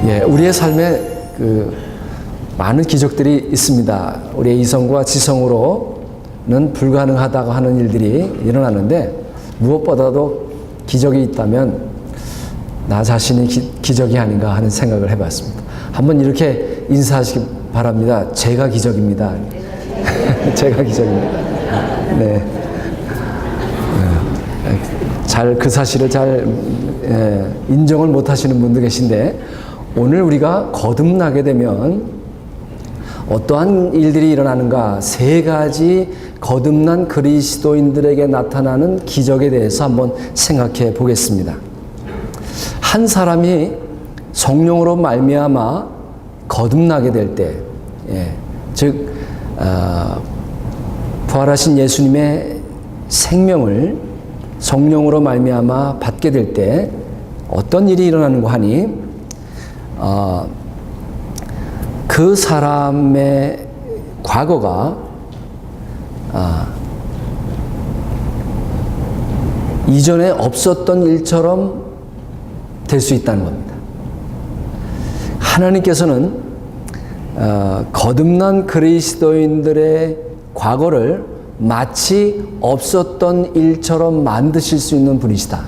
예, 우리의 삶에 많은 기적들이 있습니다. 우리의 이성과 지성으로는 불가능하다고 하는 일들이 일어나는데, 무엇보다도 기적이 있다면 나 자신이 기적이 아닌가 하는 생각을 해봤습니다. 한번 이렇게 인사하시기 바랍니다. 제가 기적입니다. 제가 기적입니다. 네. 그 사실을 잘 인정을 못 하시는 분도 계신데, 오늘 우리가 거듭나게 되면 어떠한 일들이 일어나는가, 세 가지 거듭난 그리스도인들에게 나타나는 기적에 대해서 한번 생각해 보겠습니다. 한 사람이 성령으로 말미암아 거듭나게 될 때, 즉 부활하신 예수님의 생명을 성령으로 말미암아 받게 될 때 어떤 일이 일어나는가 하니, 그 사람의 과거가 이전에 없었던 일처럼 될 수 있다는 겁니다. 하나님께서는 거듭난 그리스도인들의 과거를 마치 없었던 일처럼 만드실 수 있는 분이시다.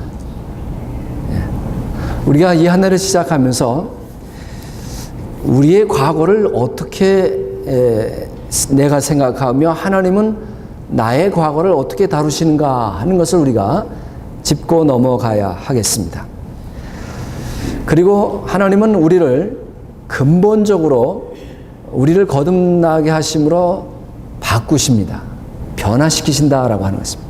우리가 이 한 해를 시작하면서 우리의 과거를 어떻게 내가 생각하며 하나님은 나의 과거를 어떻게 다루시는가 하는 것을 우리가 짚고 넘어가야 하겠습니다. 그리고 하나님은 우리를 근본적으로 우리를 거듭나게 하심으로 바꾸십니다. 변화시키신다라고 하는 것입니다.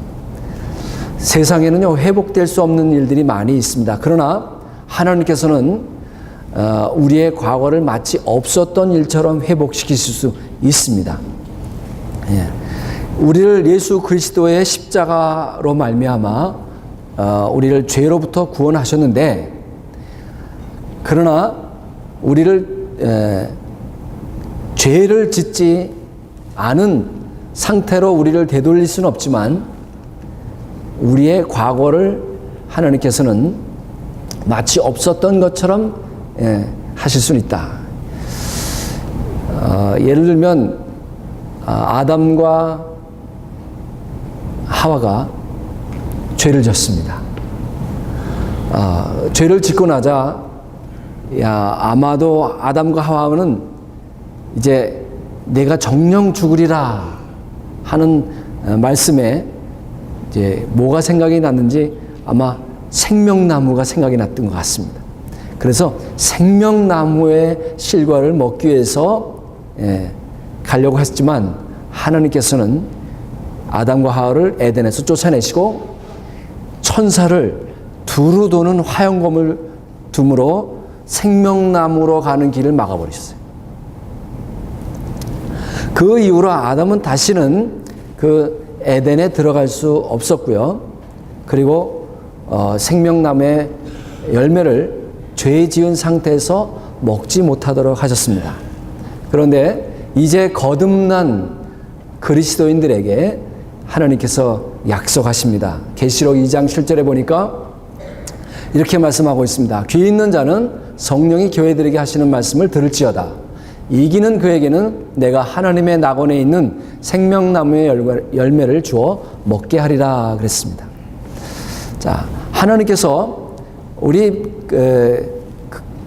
세상에는요, 회복될 수 없는 일들이 많이 있습니다. 그러나 하나님께서는 우리의 과거를 마치 없었던 일처럼 회복시키실 수 있습니다. 우리를 예수 그리스도의 십자가로 말미암아 우리를 죄로부터 구원하셨는데, 그러나 우리를 죄를 짓지 않은 상태로 우리를 되돌릴 수는 없지만, 우리의 과거를 하나님께서는 마치 없었던 것처럼 하실 수는 있다. 예를 들면 아담과 하와가 죄를 졌습니다. 죄를 짓고 나자 아마도 아담과 하와는 이제 내가 정령 죽으리라 하는 말씀에 이제 뭐가 생각이 났는지 아마 생명나무가 생각이 났던 것 같습니다. 그래서 생명나무의 실과를 먹기 위해서 가려고 했지만, 하나님께서는 아담과 하와를 에덴에서 쫓아내시고 천사를 두루 도는 화영검을 둠으로 생명나무로 가는 길을 막아버리셨어요. 그 이후로 아담은 다시는 그 에덴에 들어갈 수 없었고요. 그리고 생명나무의 열매를 죄 지은 상태에서 먹지 못하도록 하셨습니다. 그런데 이제 거듭난 그리스도인들에게 하나님께서 약속하십니다. 계시록 2장 7절에 보니까 이렇게 말씀하고 있습니다. 귀 있는 자는 성령이 교회들에게 하시는 말씀을 들을지어다. 이기는 그에게는 내가 하나님의 낙원에 있는 생명나무의 열매를 주어 먹게 하리라 그랬습니다. 자, 하나님께서 우리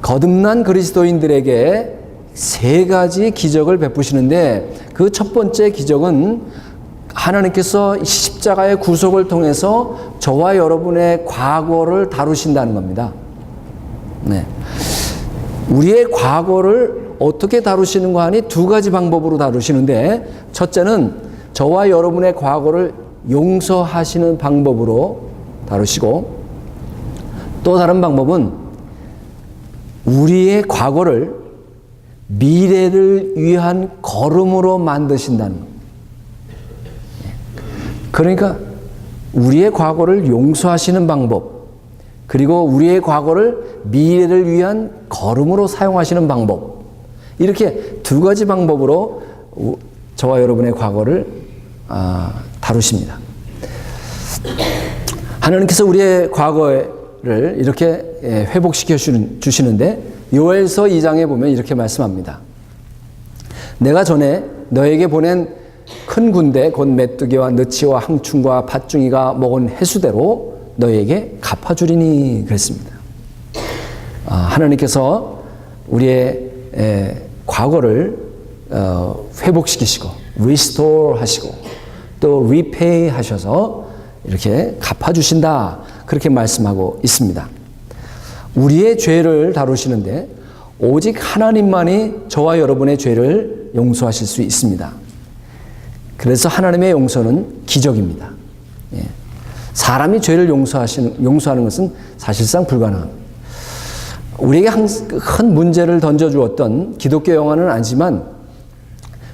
거듭난 그리스도인들에게 세 가지 기적을 베푸시는데, 그 첫 번째 기적은 하나님께서 십자가의 구속을 통해서 저와 여러분의 과거를 다루신다는 겁니다. 우리의 과거를 어떻게 다루시는가 하니 두 가지 방법으로 다루시는데, 첫째는 저와 여러분의 과거를 용서하시는 방법으로 다루시고, 또 다른 방법은 우리의 과거를 미래를 위한 걸음으로 만드신다는 겁니다. 그러니까 우리의 과거를 용서하시는 방법, 그리고 우리의 과거를 미래를 위한 걸음으로 사용하시는 방법, 이렇게 두 가지 방법으로 저와 여러분의 과거를 다루십니다. 하나님께서 우리의 과거를 이렇게 회복시켜 주시는데, 요엘서 2장에 보면 이렇게 말씀합니다. 내가 전에 너에게 보낸 큰 군대 곧 메뚜기와 느치와 항충과 팥중이가 먹은 해수대로 너에게 갚아주리니 그랬습니다. 하나님께서 우리의 과거를 회복시키시고 restore 하시고 또 repay 하셔서 이렇게 갚아주신다 그렇게 말씀하고 있습니다. 우리의 죄를 다루시는데 오직 하나님만이 저와 여러분의 죄를 용서하실 수 있습니다. 그래서 하나님의 용서는 기적입니다. 사람이 죄를 용서하는 것은 사실상 불가능합니다. 우리에게 큰 문제를 던져주었던 기독교 영화는 아니지만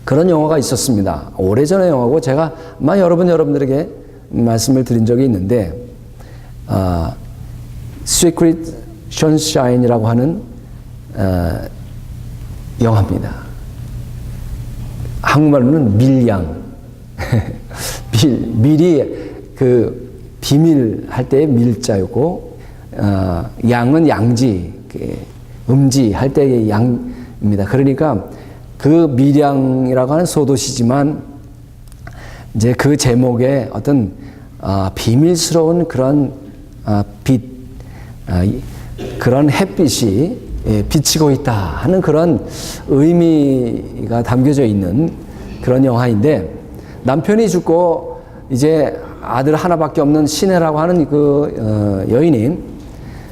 그런 영화가 있었습니다. 오래전의 영화고 제가 아마 여러분들에게 말씀을 드린 적이 있는데 Secret Sunshine이라고 하는 영화입니다. 한국말로는 밀양. 밀이 그 비밀 할 때의 밀자였고 양은 양지, 음지 할 때의 양입니다. 그러니까 그 밀양이라고 하는 소도시지만 이제 그 제목에 어떤 비밀스러운 그런 빛, 그런 햇빛이 비치고 있다 하는 그런 의미가 담겨져 있는 그런 영화인데 남편이 죽고 이제 아들 하나밖에 없는 시내라고 하는 그 여인이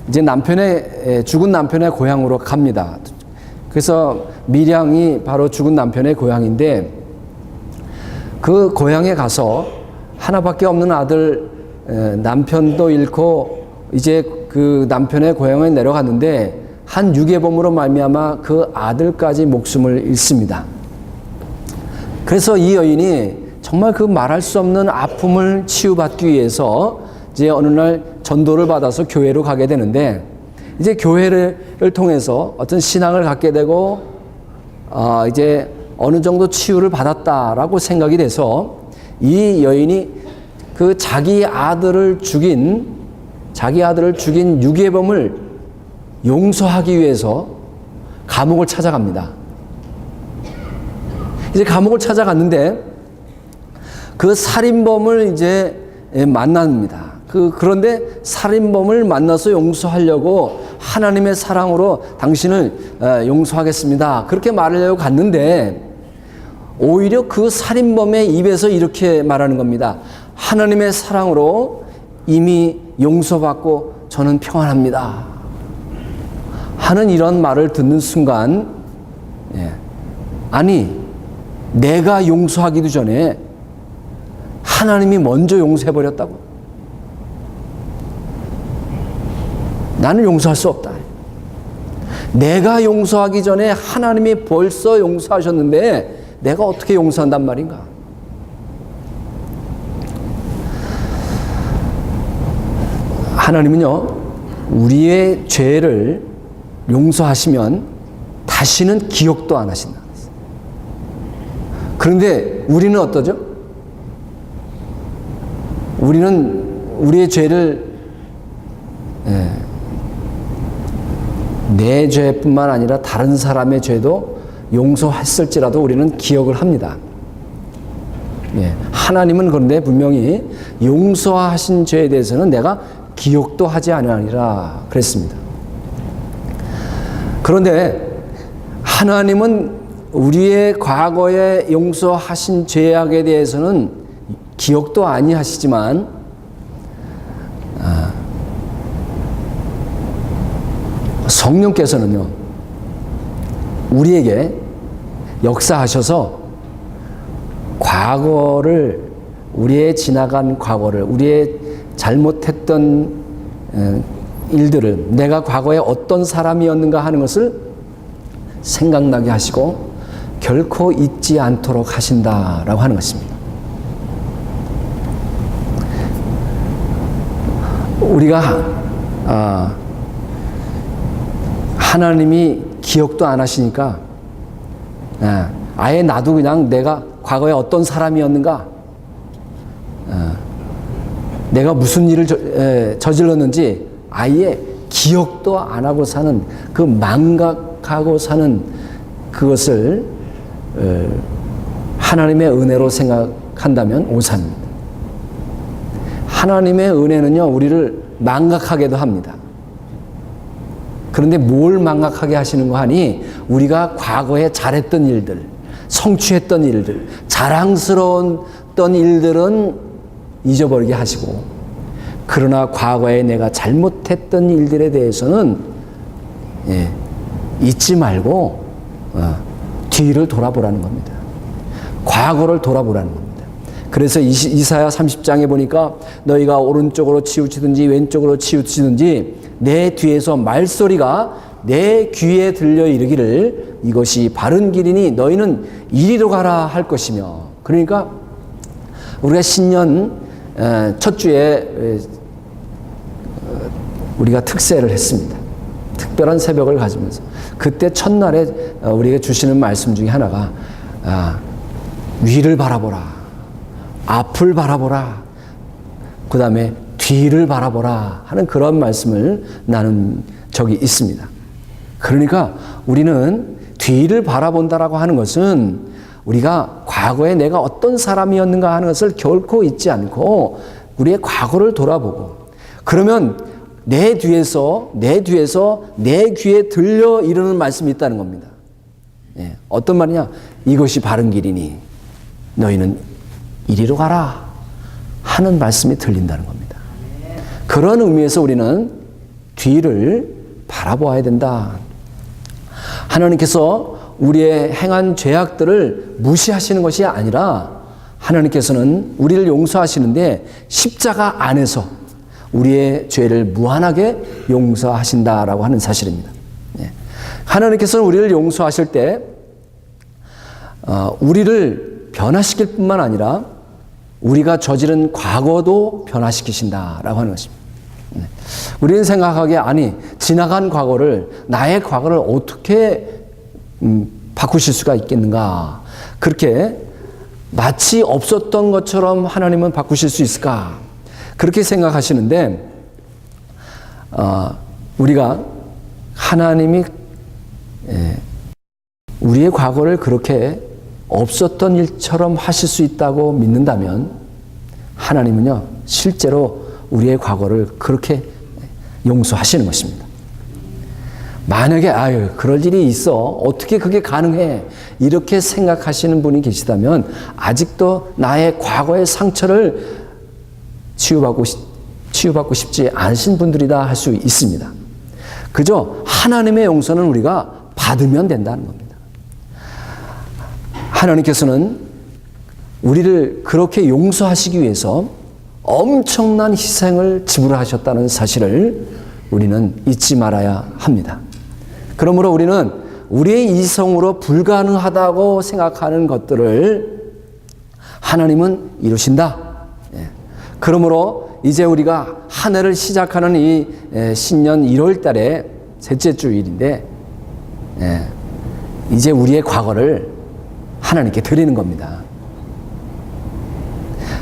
이제 죽은 남편의 고향으로 갑니다. 그래서 밀양이 바로 죽은 남편의 고향인데 그 고향에 가서 하나밖에 없는 아들 남편도 잃고 이제 그 남편의 고향에 내려갔는데 한 유괴범으로 말미암아 그 아들까지 목숨을 잃습니다. 그래서 이 여인이 정말 그 말할 수 없는 아픔을 치유받기 위해서 이제 어느 날 전도를 받아서 교회로 가게 되는데 이제 교회를 통해서 어떤 신앙을 갖게 되고 이제 어느 정도 치유를 받았다라고 생각이 돼서 이 여인이 그 자기 아들을 죽인 유괴범을 용서하기 위해서 감옥을 찾아갑니다. 이제 감옥을 찾아갔는데 그 살인범을 이제 만납니다. 그런데 살인범을 만나서 용서하려고 하나님의 사랑으로 당신을 용서하겠습니다. 그렇게 말하려고 갔는데 오히려 그 살인범의 입에서 이렇게 말하는 겁니다. 하나님의 사랑으로 이미 용서받고 저는 평안합니다. 하는 이런 말을 듣는 순간 아니 내가 용서하기도 전에 하나님이 먼저 용서해버렸다고? 나는 용서할 수 없다. 내가 용서하기 전에 하나님이 벌써 용서하셨는데 내가 어떻게 용서한단 말인가? 하나님은요, 우리의 죄를 용서하시면 다시는 기억도 안 하신다. 그런데 우리는 어떠죠? 우리는 우리의 죄를 내 죄뿐만 아니라 다른 사람의 죄도 용서했을지라도 우리는 기억을 합니다. 하나님은 그런데 분명히 용서하신 죄에 대해서는 내가 기억도 하지 아니하리라 그랬습니다. 그런데 하나님은 우리의 과거에 용서하신 죄악에 대해서는 기억도 아니하시지만 성령께서는요 우리에게 역사하셔서 과거를 우리의 지나간 과거를 우리의 잘못했던 일들을 내가 과거에 어떤 사람이었는가 하는 것을 생각나게 하시고 결코 잊지 않도록 하신다라고 하는 것입니다. 우리가 하나님이 기억도 안 하시니까 아예 나도 그냥 내가 과거에 어떤 사람이었는가 내가 무슨 일을 저질렀는지 아예 기억도 안 하고 사는 그 망각하고 사는 그것을 하나님의 은혜로 생각한다면 오산입니다. 하나님의 은혜는요, 우리를 망각하게도 합니다. 그런데 뭘 망각하게 하시는 거 하니, 우리가 과거에 잘했던 일들, 성취했던 일들, 자랑스러웠던 일들은 잊어버리게 하시고, 그러나 과거에 내가 잘못했던 일들에 대해서는 잊지 말고 뒤를 돌아보라는 겁니다. 과거를 돌아보라는 겁니다. 그래서 이사야 30장에 보니까 너희가 오른쪽으로 치우치든지 왼쪽으로 치우치든지 내 뒤에서 말소리가 내 귀에 들려 이르기를 이것이 바른 길이니 너희는 이리로 가라 할 것이며, 그러니까 우리가 신년 첫 주에 우리가 특세를 했습니다. 특별한 새벽을 가지면서 그때 첫날에 우리가 주시는 말씀 중에 하나가 위를 바라보라, 앞을 바라보라, 그 다음에 뒤를 바라보라 하는 그런 말씀을 나눈 적이 있습니다. 그러니까 우리는 뒤를 바라본다라고 하는 것은 우리가 과거에 내가 어떤 사람이었는가 하는 것을 결코 잊지 않고 우리의 과거를 돌아보고, 그러면 내 뒤에서 내 귀에 들려 이르는 말씀이 있다는 겁니다. 어떤 말이냐? 이것이 바른 길이니 너희는 이리로 가라 하는 말씀이 들린다는 겁니다. 그런 의미에서 우리는 뒤를 바라보아야 된다. 하나님께서 우리의 행한 죄악들을 무시하시는 것이 아니라 하나님께서는 우리를 용서하시는데 십자가 안에서 우리의 죄를 무한하게 용서하신다라고 하는 사실입니다. 하나님께서는 우리를 용서하실 때 우리를 변화시킬 뿐만 아니라 우리가 저지른 과거도 변화시키신다라고 하는 것입니다. 우리는 생각하기에 아니 지나간 과거를, 나의 과거를 어떻게 바꾸실 수가 있겠는가, 그렇게 마치 없었던 것처럼 하나님은 바꾸실 수 있을까, 그렇게 생각하시는데 우리가 하나님이 우리의 과거를 그렇게 없었던 일처럼 하실 수 있다고 믿는다면 하나님은요 실제로 우리의 과거를 그렇게 용서하시는 것입니다. 만약에 아유 그럴 일이 있어, 어떻게 그게 가능해, 이렇게 생각하시는 분이 계시다면 아직도 나의 과거의 상처를 치유받고 싶지 않으신 분들이다 할 수 있습니다. 그저 하나님의 용서는 우리가 받으면 된다는 겁니다. 하나님께서는 우리를 그렇게 용서하시기 위해서 엄청난 희생을 지불하셨다는 사실을 우리는 잊지 말아야 합니다. 그러므로 우리는 우리의 이성으로 불가능하다고 생각하는 것들을 하나님은 이루신다. 그러므로 이제 우리가 한 해를 시작하는 이 신년 1월 달에 셋째 주일인데 이제 우리의 과거를 하나님께 드리는 겁니다.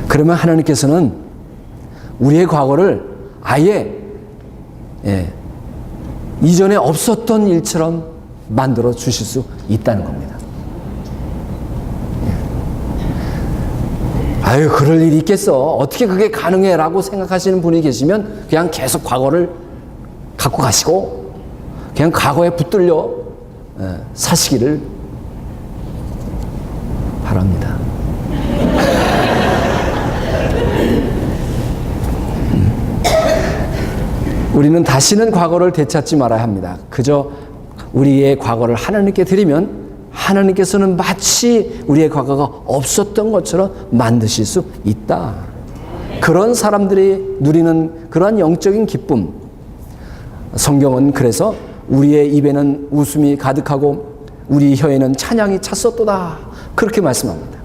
그러면 하나님께서는 우리의 과거를 아예 이전에 없었던 일처럼 만들어 주실 수 있다는 겁니다. 아유 그럴 일이 있겠어, 어떻게 그게 가능해 라고 생각하시는 분이 계시면 그냥 계속 과거를 갖고 가시고 그냥 과거에 붙들려 사시기를 바랍니다. 우리는 다시는 과거를 되찾지 말아야 합니다. 그저 우리의 과거를 하나님께 드리면 하나님께서는 마치 우리의 과거가 없었던 것처럼 만드실 수 있다. 그런 사람들이 누리는 그러한 영적인 기쁨, 성경은 그래서 우리의 입에는 웃음이 가득하고 우리 혀에는 찬양이 찼었도다 그렇게 말씀합니다.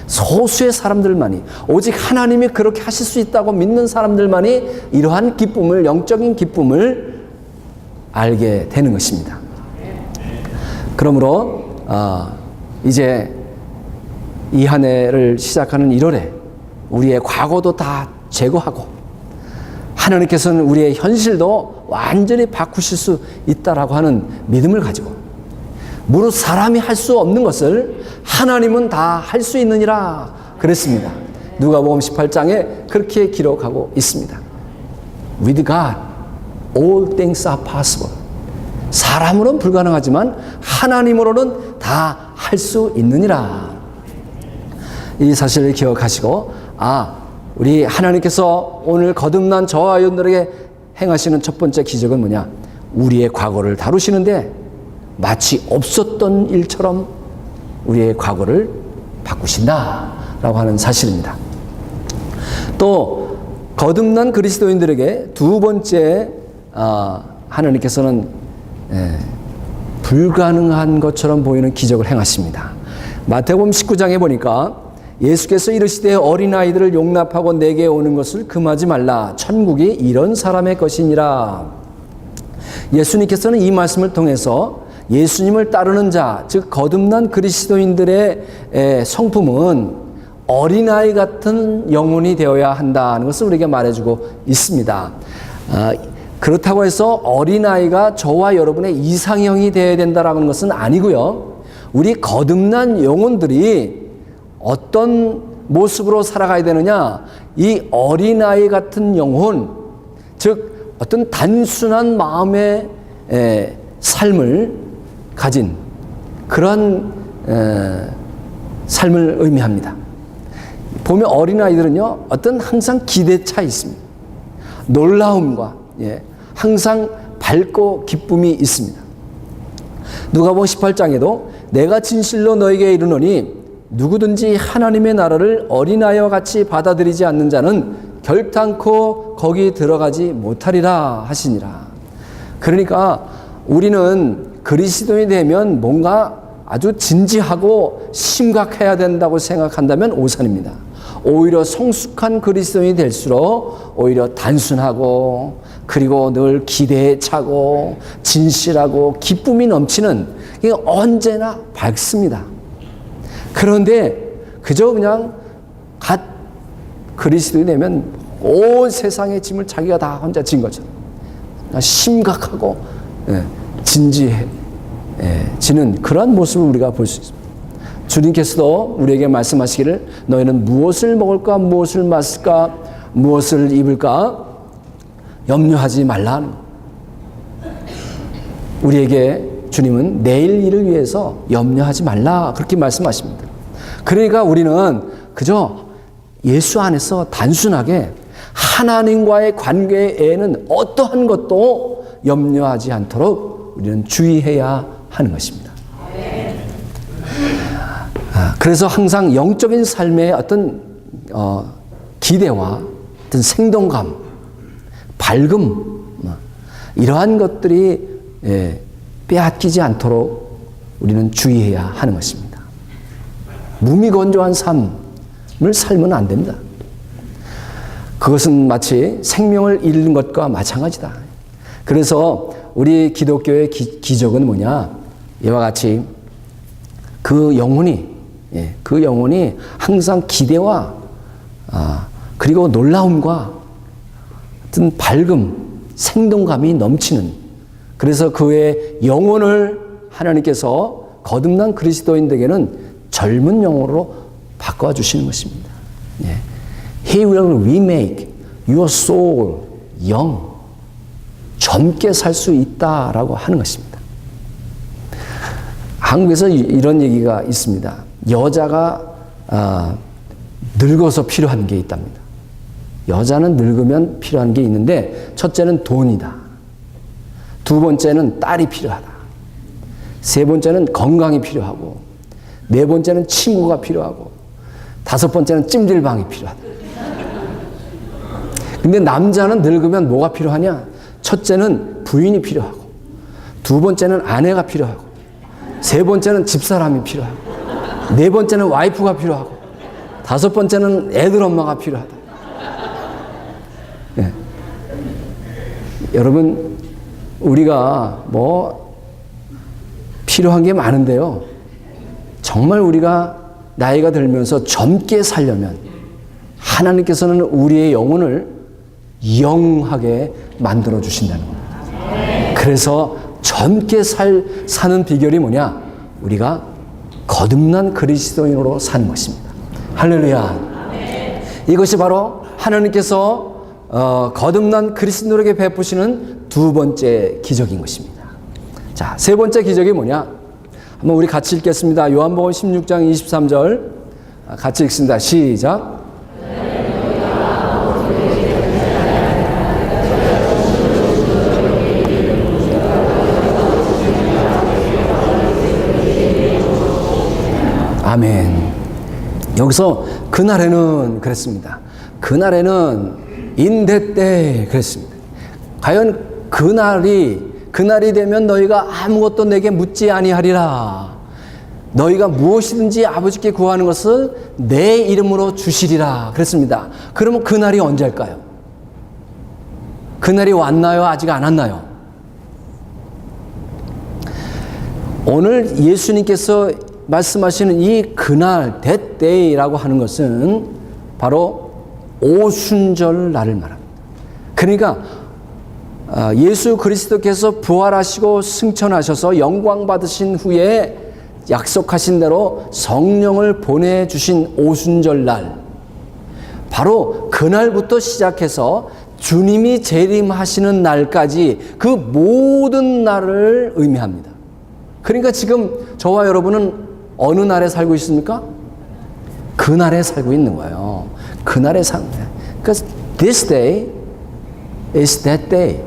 소수의 사람들만이, 오직 하나님이 그렇게 하실 수 있다고 믿는 사람들만이 이러한 기쁨을, 영적인 기쁨을 알게 되는 것입니다. 그러므로 이제 이 한 해를 시작하는 1월에 우리의 과거도 다 제거하고 하나님께서는 우리의 현실도 완전히 바꾸실 수 있다라고 하는 믿음을 가지고, 무릇 사람이 할 수 없는 것을 하나님은 다 할 수 있느니라 그랬습니다. 누가복음 18장에 그렇게 기록하고 있습니다. With God, all things are possible. 사람으로는 불가능하지만 하나님으로는 다 할 수 있느니라. 이 사실을 기억하시고, 우리 하나님께서 오늘 거듭난 저와 여러분들에게 행하시는 첫 번째 기적은 뭐냐? 우리의 과거를 다루시는데 마치 없었던 일처럼 우리의 과거를 바꾸신다라고 하는 사실입니다. 또 거듭난 그리스도인들에게 두 번째 하나님께서는 불가능한 것처럼 보이는 기적을 행하십니다. 마태복음 19장에 보니까 예수께서 이르시되 어린아이들을 용납하고 내게 오는 것을 금하지 말라. 천국이 이런 사람의 것이니라. 예수님께서는 이 말씀을 통해서 예수님을 따르는 자, 즉 거듭난 그리스도인들의 성품은 어린아이 같은 영혼이 되어야 한다는 것을 우리에게 말해주고 있습니다. 그렇다고 해서 어린아이가 저와 여러분의 이상형이 되어야 된다는 것은 아니고요. 우리 거듭난 영혼들이 어떤 모습으로 살아가야 되느냐? 이 어린아이 같은 영혼, 즉 어떤 단순한 마음의 삶을 가진 그런 삶을 의미합니다. 보면 어린아이들은요, 어떤 항상 기대차 있습니다. 놀라움과 항상 밝고 기쁨이 있습니다. 누가복음 18장에도 내가 진실로 너에게 이르노니 누구든지 하나님의 나라를 어린아이와 같이 받아들이지 않는 자는 결단코 거기 들어가지 못하리라 하시니라. 그러니까 우리는 그리스도인이 되면 뭔가 아주 진지하고 심각해야 된다고 생각한다면 오산입니다. 오히려 성숙한 그리스도인이 될수록 오히려 단순하고, 그리고 늘 기대에 차고 진실하고 기쁨이 넘치는, 이게 언제나 밝습니다. 그런데 그저 그냥 갓 그리스도인이 되면 온 세상의 짐을 자기가 다 혼자 진 것처럼 심각하고 진지해지는 그런 모습을 우리가 볼 수 있습니다. 주님께서도 우리에게 말씀하시기를 너희는 무엇을 먹을까, 무엇을 마실까, 무엇을 입을까 염려하지 말라. 우리에게 주님은 내일 일을 위해서 염려하지 말라 그렇게 말씀하십니다. 그러니까 우리는 그저 예수 안에서 단순하게 하나님과의 관계에는 어떠한 것도 염려하지 않도록 우리는 주의해야 하는 것입니다. 그래서 항상 영적인 삶의 어떤 기대와 어떤 생동감, 밝음, 이러한 것들이 빼앗기지 않도록 우리는 주의해야 하는 것입니다. 무미건조한 삶을 살면 안 됩니다. 그것은 마치 생명을 잃는 것과 마찬가지다. 그래서 우리 기독교의 기적은 뭐냐? 이와 같이 그 영혼이 항상 기대와 그리고 놀라움과 어떤 밝음, 생동감이 넘치는, 그래서 그의 영혼을 하나님께서 거듭난 그리스도인들에게는 젊은 영혼으로 바꿔주시는 것입니다. He will remake your soul young. 젊게 살 수 있다라고 하는 것입니다. 한국에서 이런 얘기가 있습니다. 여자가 늙어서 필요한 게 있답니다. 여자는 늙으면 필요한 게 있는데, 첫째는 돈이다. 두 번째는 딸이 필요하다. 세 번째는 건강이 필요하고, 네 번째는 친구가 필요하고, 다섯 번째는 찜질방이 필요하다. 근데 남자는 늙으면 뭐가 필요하냐? 첫째는 부인이 필요하고, 두 번째는 아내가 필요하고, 세 번째는 집사람이 필요하고, 네 번째는 와이프가 필요하고, 다섯 번째는 애들 엄마가 필요하다. 여러분, 우리가 필요한 게 많은데요. 정말 우리가 나이가 들면서 젊게 살려면 하나님께서는 우리의 영혼을 영하게 만들어 주신다는 겁니다. 그래서 젊게 사는 비결이 뭐냐? 우리가 거듭난 그리스도인으로 사는 것입니다. 할렐루야. 이것이 바로 하나님께서 거듭난 그리스도인에게 베푸시는 두 번째 기적인 것입니다. 자, 세 번째 기적이 뭐냐? 한번 우리 같이 읽겠습니다. 요한복음 16장 23절 같이 읽습니다. 시작. 아멘. 여기서 그날에는 그랬습니다. 그날에는 in that day 그랬습니다. 과연 그날이 되면 너희가 아무것도 내게 묻지 아니하리라. 너희가 무엇이든지 아버지께 구하는 것을 내 이름으로 주시리라 그랬습니다. 그러면 그날이 언제일까요? 그날이 왔나요? 아직 안 왔나요? 오늘 예수님께서 말씀하시는 이 그날, that day라고 하는 것은 바로 오순절 날을 말합니다. 그러니까 예수 그리스도께서 부활하시고 승천하셔서 영광 받으신 후에 약속하신 대로 성령을 보내주신 오순절 날, 바로 그날부터 시작해서 주님이 재림하시는 날까지 그 모든 날을 의미합니다. 그러니까 지금 저와 여러분은 어느 날에 살고 있습니까? 그날에 살고 있는 거예요. 그날에 사는 거예요. 그러니까 this day is that day.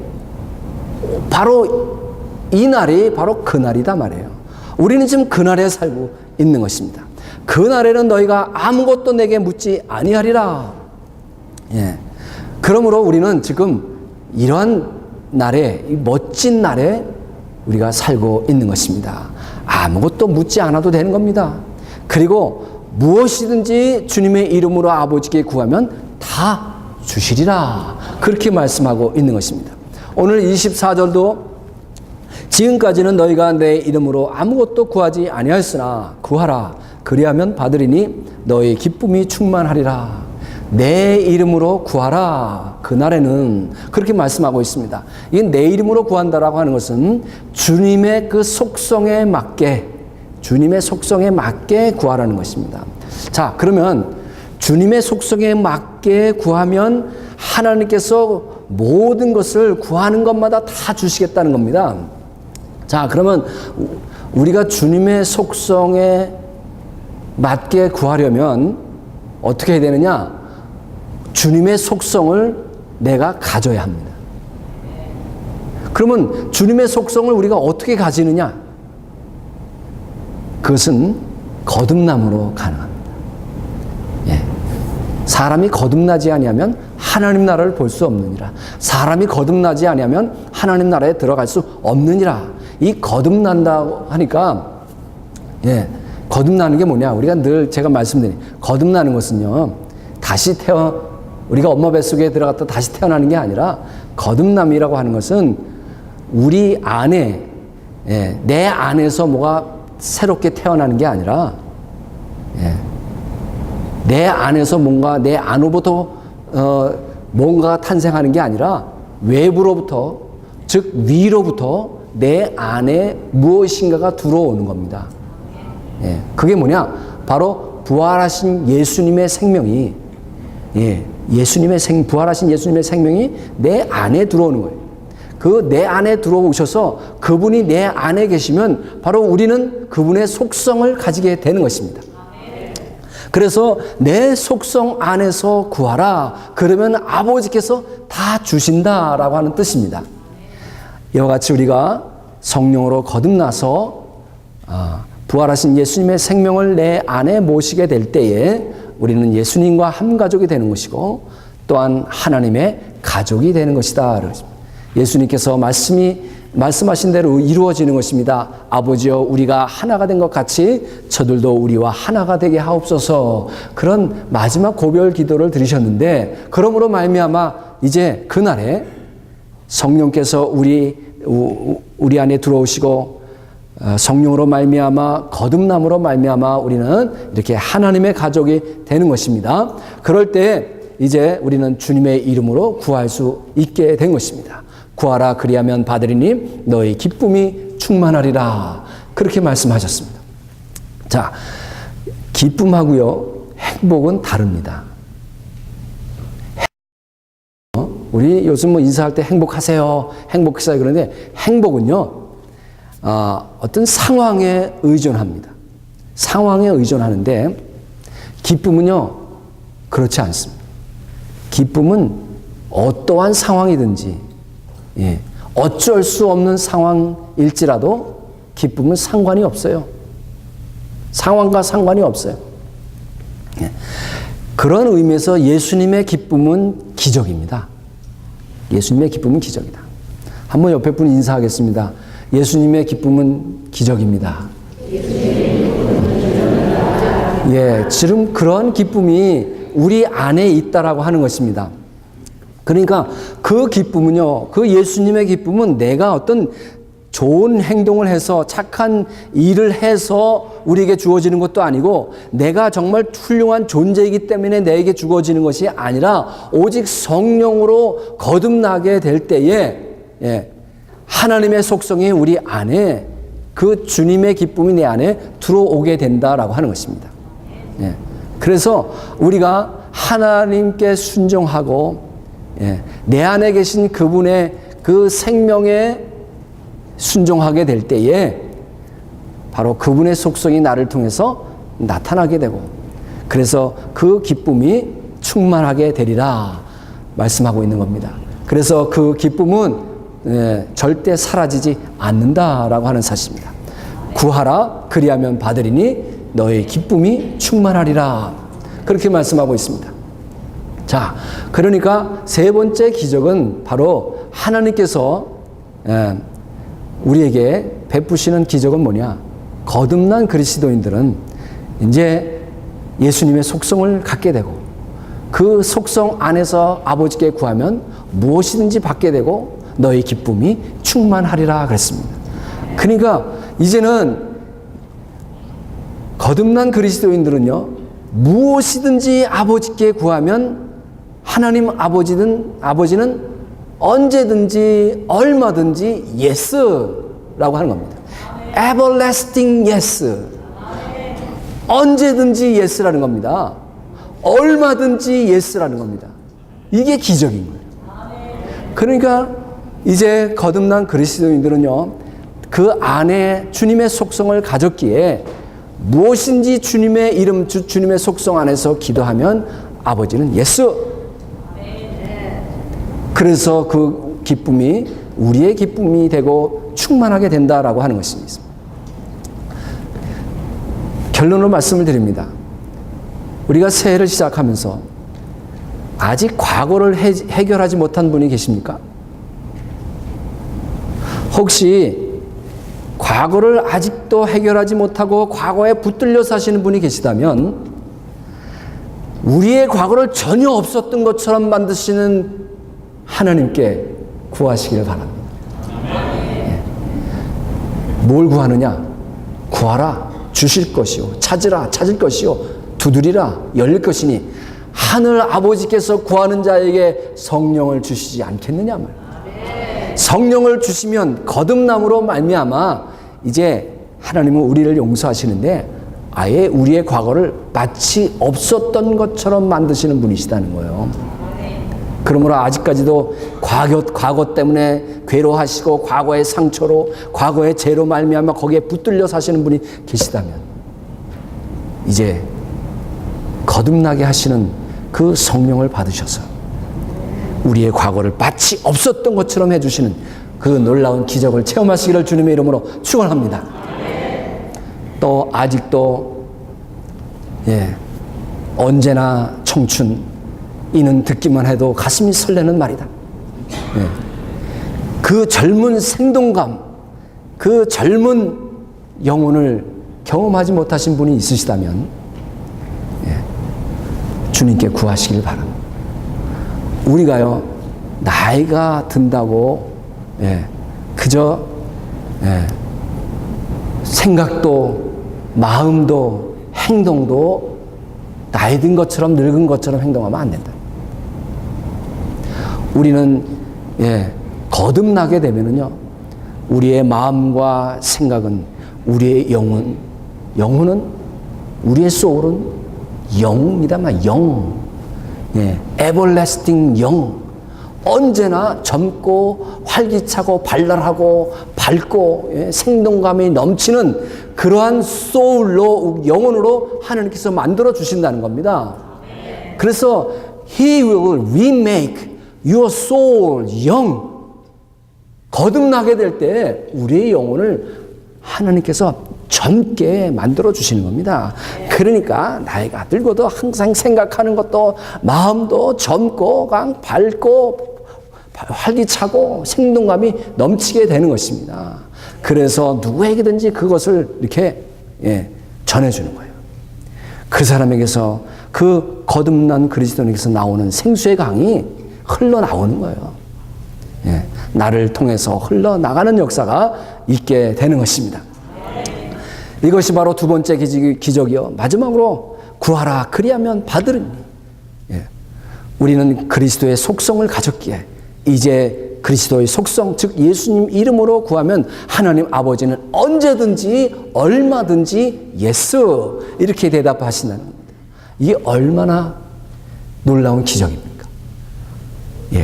바로 이 날이 바로 그날이다 말이에요. 우리는 지금 그날에 살고 있는 것입니다. 그날에는 너희가 아무것도 내게 묻지 아니하리라. 예. 그러므로 우리는 지금 이러한 날에, 이 멋진 날에 우리가 살고 있는 것입니다. 아무것도 묻지 않아도 되는 겁니다. 그리고 무엇이든지 주님의 이름으로 아버지께 구하면 다 주시리라. 그렇게 말씀하고 있는 것입니다. 오늘 24절도 지금까지는 너희가 내 이름으로 아무것도 구하지 아니하였으나 구하라. 그리하면 받으리니 너희 기쁨이 충만하리라. 내 이름으로 구하라. 그날에는 그렇게 말씀하고 있습니다. 이게 내 이름으로 구한다라고 하는 것은 주님의 그 속성에 맞게, 주님의 속성에 맞게 구하라는 것입니다. 자, 그러면 주님의 속성에 맞게 구하면 하나님께서 모든 것을 구하는 것마다 다 주시겠다는 겁니다. 자, 그러면 우리가 주님의 속성에 맞게 구하려면 어떻게 해야 되느냐? 주님의 속성을 내가 가져야 합니다. 그러면 주님의 속성을 우리가 어떻게 가지느냐? 그것은 거듭남으로 가능합니다. 예. 사람이 거듭나지 아니하면 하나님 나라를 볼 수 없느니라. 사람이 거듭나지 아니하면 하나님 나라에 들어갈 수 없느니라. 이 거듭난다고 하니까, 예, 거듭나는 게 뭐냐? 우리가 늘 제가 말씀드린 거듭나는 것은요, 우리가 엄마 뱃속에 들어갔다 다시 태어나는 게 아니라, 거듭남이라고 하는 것은 우리 안에, 예, 내 안에서 뭐가 새롭게 태어나는 게 아니라, 예, 내 안에서 뭔가 내 안으로부터 뭔가 탄생하는 게 아니라 외부로부터, 즉 위로부터 내 안에 무엇인가가 들어오는 겁니다. 예, 그게 뭐냐? 바로 부활하신 예수님의 생명이, 예, 부활하신 예수님의 생명이 내 안에 들어오는 거예요. 그 내 안에 들어오셔서 그분이 내 안에 계시면 바로 우리는 그분의 속성을 가지게 되는 것입니다. 그래서 내 속성 안에서 구하라. 그러면 아버지께서 다 주신다라고 하는 뜻입니다. 이와 같이 우리가 성령으로 거듭나서 부활하신 예수님의 생명을 내 안에 모시게 될 때에 우리는 예수님과 한 가족이 되는 것이고 또한 하나님의 가족이 되는 것이다. 예수님께서 말씀하신 대로 이루어지는 것입니다. 아버지여, 우리가 하나가 된 것 같이 저들도 우리와 하나가 되게 하옵소서. 그런 마지막 고별 기도를 드리셨는데, 그러므로 말미암아 이제 그날에 성령께서 우리 안에 들어오시고 성령으로 말미암아 거듭남으로 말미암아 우리는 이렇게 하나님의 가족이 되는 것입니다. 그럴 때 이제 우리는 주님의 이름으로 구할 수 있게 된 것입니다. 구하라 그리하면 받으리니 너희 기쁨이 충만하리라. 그렇게 말씀하셨습니다. 자, 기쁨하고요, 행복은 다릅니다. 우리 요즘 뭐 인사할 때 행복하세요, 행복하세요 그러는데 행복은요, 어떤 상황에 의존합니다. 상황에 의존하는데 기쁨은요, 그렇지 않습니다. 기쁨은 어떠한 상황이든지, 예, 어쩔 수 없는 상황일지라도 기쁨은 상관이 없어요. 상황과 상관이 없어요. 예. 그런 의미에서 예수님의 기쁨은 기적입니다. 예수님의 기쁨은 기적이다. 한번 옆에 분 인사하겠습니다. 예수님의 기쁨은 기적입니다. 예, 지금 그런 기쁨이 우리 안에 있다라고 하는 것입니다. 그러니까 그 기쁨은요, 그 예수님의 기쁨은 내가 어떤 좋은 행동을 해서 착한 일을 해서 우리에게 주어지는 것도 아니고 내가 정말 훌륭한 존재이기 때문에 내게 주어지는 것이 아니라 오직 성령으로 거듭나게 될 때에, 예, 하나님의 속성이 우리 안에, 그 주님의 기쁨이 내 안에 들어오게 된다라고 하는 것입니다. 예, 그래서 우리가 하나님께 순종하고, 예, 내 안에 계신 그분의 그 생명에 순종하게 될 때에 바로 그분의 속성이 나를 통해서 나타나게 되고, 그래서 그 기쁨이 충만하게 되리라 말씀하고 있는 겁니다. 그래서 그 기쁨은, 예, 절대 사라지지 않는다라고 하는 사실입니다. 구하라 그리하면 받으리니 너의 기쁨이 충만하리라, 그렇게 말씀하고 있습니다. 자, 그러니까 세 번째 기적은 바로 하나님께서, 예, 우리에게 베푸시는 기적은 뭐냐? 거듭난 그리스도인들은 이제 예수님의 속성을 갖게 되고 그 속성 안에서 아버지께 구하면 무엇이든지 받게 되고 너의 기쁨이 충만하리라 그랬습니다. 그러니까 이제는 거듭난 그리스도인들은요, 무엇이든지 아버지께 구하면 하나님 아버지는 언제든지 얼마든지 yes라고 하는 겁니다. everlasting yes. 언제든지 yes라는 겁니다. 얼마든지 yes라는 겁니다. 이게 기적인 거예요. 그러니까 이제 거듭난 그리스도인들은요, 그 안에 주님의 속성을 가졌기에 무엇인지 주님의 이름, 주님의 속성 안에서 기도하면 아버지는 yes. 그래서 그 기쁨이 우리의 기쁨이 되고 충만하게 된다라고 하는 것입니다. 결론으로 말씀을 드립니다. 우리가 새해를 시작하면서 아직 과거를 해결하지 못한 분이 계십니까? 혹시 과거를 아직도 해결하지 못하고 과거에 붙들려 사시는 분이 계시다면 우리의 과거를 전혀 없었던 것처럼 만드시는 하나님께 구하시길 바랍니다. 예. 뭘 구하느냐? 구하라, 주실 것이요. 찾으라, 찾을 것이요. 두드리라, 열릴 것이니 하늘 아버지께서 구하는 자에게 성령을 주시지 않겠느냐 말. 성령을 주시면 거듭남으로 말미암아 이제 하나님은 우리를 용서하시는데 아예 우리의 과거를 마치 없었던 것처럼 만드시는 분이시다는 거예요. 그러므로 아직까지도 과거 때문에 괴로워하시고 과거의 상처로, 과거의 죄로 말미암아 거기에 붙들려 사시는 분이 계시다면 이제 거듭나게 하시는 그 성령을 받으셔서 우리의 과거를 마치 없었던 것처럼 해주시는 그 놀라운 기적을 체험하시기를 주님의 이름으로 축원합니다. 또 아직도, 예, 언제나 청춘, 이는 듣기만 해도 가슴이 설레는 말이다. 예. 그 젊은 생동감, 그 젊은 영혼을 경험하지 못하신 분이 있으시다면, 예, 주님께 구하시길 바랍니다. 우리가요, 나이가 든다고, 예, 그저, 예, 생각도 마음도 행동도 나이 든 것처럼 늙은 것처럼 행동하면 안 된다. 우리는, 예, 거듭나게 되면은요, 우리의 마음과 생각은, 우리의 영혼은, 우리의 소울은 영이다만 영, everlasting 영, 언제나 젊고 활기차고 발랄하고 밝고 생동감이 넘치는 그러한 소울로, 영혼으로 하나님께서 만들어 주신다는 겁니다. 그래서 He will remake your soul young. 거듭나게 될 때 우리의 영혼을 하나님께서 젊게 만들어 주시는 겁니다. 그러니까 나이가 들고도 항상 생각하는 것도, 마음도 젊고 밝고 활기차고 생동감이 넘치게 되는 것입니다. 그래서 누구에게든지 그것을 이렇게 전해주는 거예요. 그 사람에게서, 그 거듭난 그리스도인에게서 나오는 생수의 강이 흘러나오는 거예요. 나를 통해서 흘러나가는 역사가 있게 되는 것입니다. 이것이 바로 두 번째 기적이요. 마지막으로 구하라 그리하면 받으리니. 우리는 그리스도의 속성을 가졌기에 이제 그리스도의 속성, 즉 예수님 이름으로 구하면 하나님 아버지는 언제든지 얼마든지 예스 이렇게 대답하신다는 겁니다. 이게 얼마나 놀라운 기적입니까?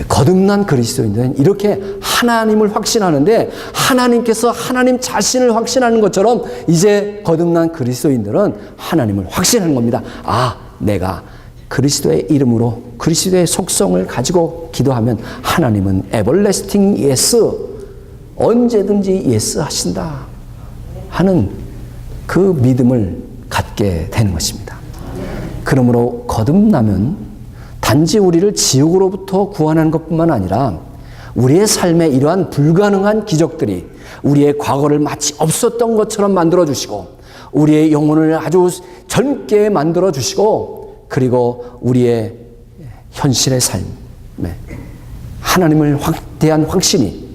거듭난 그리스도인들은 이렇게 하나님을 확신하는데, 하나님께서 하나님 자신을 확신하는 것처럼 이제 거듭난 그리스도인들은 하나님을 확신하는 겁니다. 아, 내가 그리스도의 이름으로 그리스도의 속성을 가지고 기도하면 하나님은 everlasting yes, 언제든지 yes 하신다 하는 그 믿음을 갖게 되는 것입니다. 그러므로 거듭나면 단지 우리를 지옥으로부터 구원하는 것뿐만 아니라 우리의 삶에 이러한 불가능한 기적들이 우리의 과거를 마치 없었던 것처럼 만들어주시고, 우리의 영혼을 아주 젊게 만들어주시고, 그리고 우리의 현실의 삶에 하나님에 대한 확신이,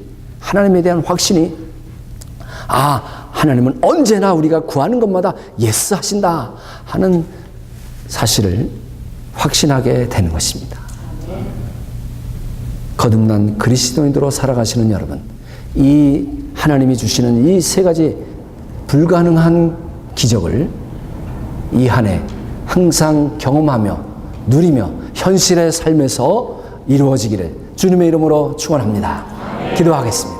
하나님은 언제나 우리가 구하는 것마다 예스 하신다 하는 사실을 확신하게 되는 것입니다. 거듭난 그리스도인으로 살아가시는 여러분, 이 하나님이 주시는 이 세 가지 불가능한 기적을 이 한 해 항상 경험하며 누리며 현실의 삶에서 이루어지기를 주님의 이름으로 축원합니다. 기도하겠습니다.